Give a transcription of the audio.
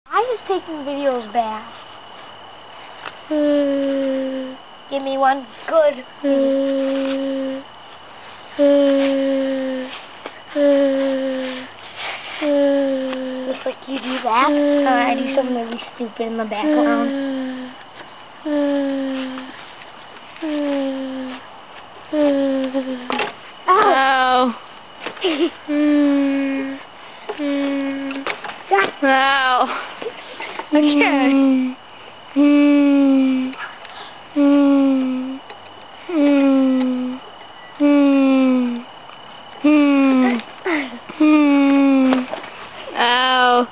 I'm just taking videos back. Give me one good. Looks like you do that. I do something really stupid in the background. Ow. Ow. Okay. Ow. 。